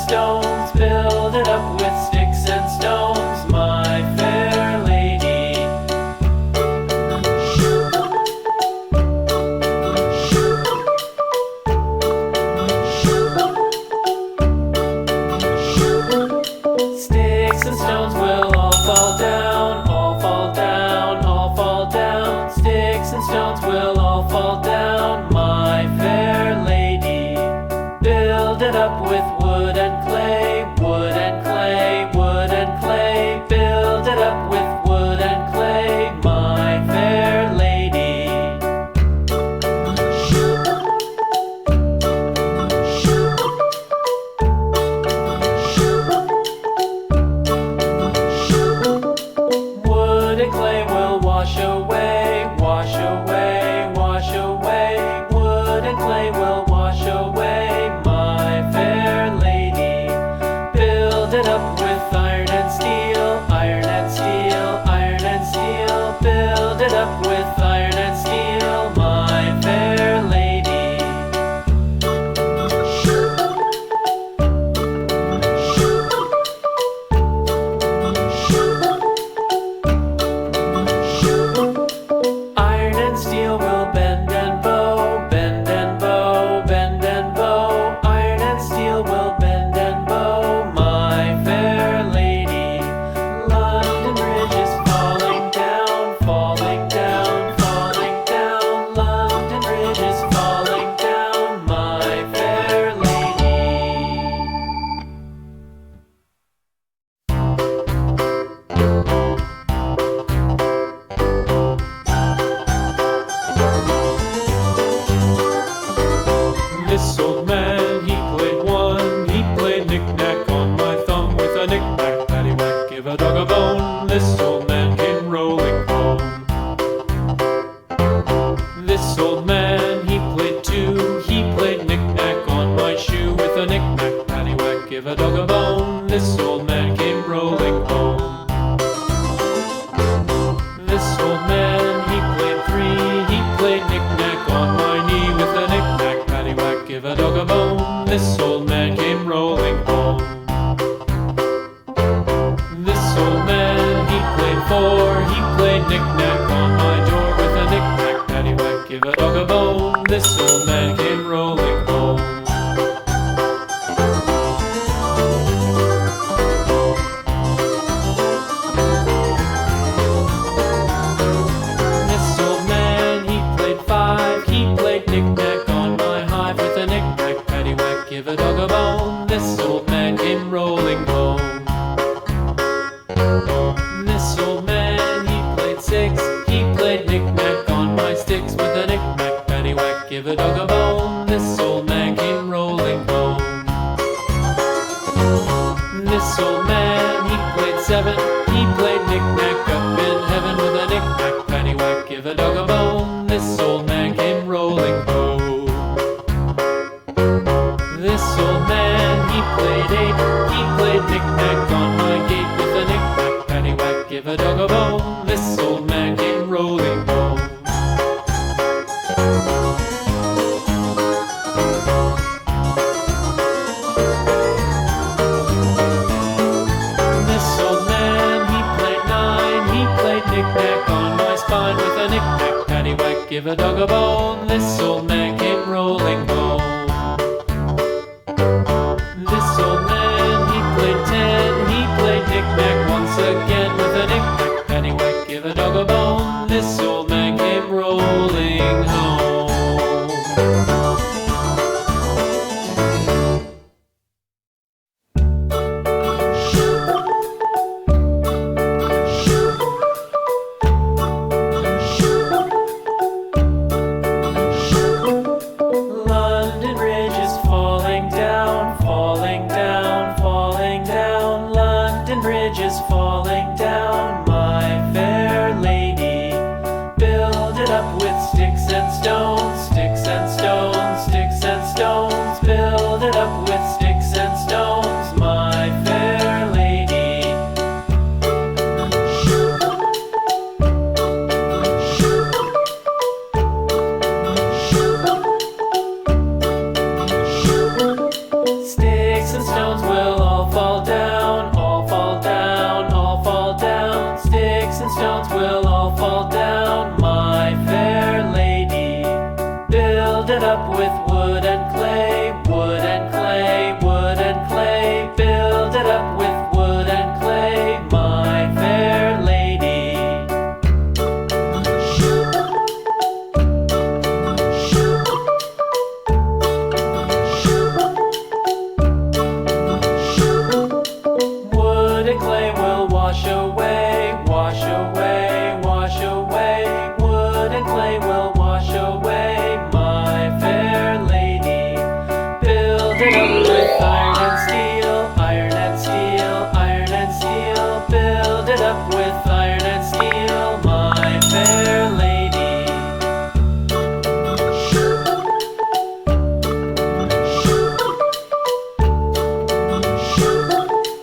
stones, build it up with sticks and stones, my fair lady. Sticks and stones will all fall down, all fall down, all fall down. Sticks and stones will all fall down, my fair lady. Build it up with wood and clay, wood and clay, wood and clay. Build it up with wood and clay, my fair lady. Wood and clay will wash away, wash away, wash away. Wood and clay will wash away, my fair lady. Build it up with iron and steel, iron and steel, iron and steel. Build it up with iron and steel, my fair lady. Iron and steel will bend and bow, bend and bow, bend and bow. Iron and steel will bend and bow, my fair lady. London Bridge is falling down, falling down, falling down. London Bridge is falling down, my fair lady. This old man, he played one. He played knick-knack on my thumb with a knick-knack, paddywhack, give a dog a bone. This old man came rolling home. This old man, he played two. He played knick-knack on my shoe with a knick-knack, paddywhack, give a dog a bone. This old man came rolling home. This old man, he played three. He played knick-knack on my knee with a knick-knack, paddywhack, give a dog a bone. This old man came rolling home. This old man, he played four. He played knick-knack on my door with a knick-knack, paddywhack, give a dog a bone. This old man came rolling home. This old man, he played five. He played knick-knack on my hive with a knick-knack, paddywhack, give a dog a bone. This old man came rolling home. This old man, he played six. He played knick-knack on my sticks with a knick-knack, paddywhack, give a dog a bone. This old man came rolling home. This old man, he played seven. He played knick-knack up in heaven with a knick-knack, paddywhack, give a dog a bone. This old man came rolling home. This old man, he played eight. He played knick-knack on my gate with a knick-knack, paddywhack, give a dog a bone. This old man came rolling home. This old man, he played nine. He played knick-knack on my spine with a knick-knack, paddywhack, give a dog a bone. This old man came rolling home.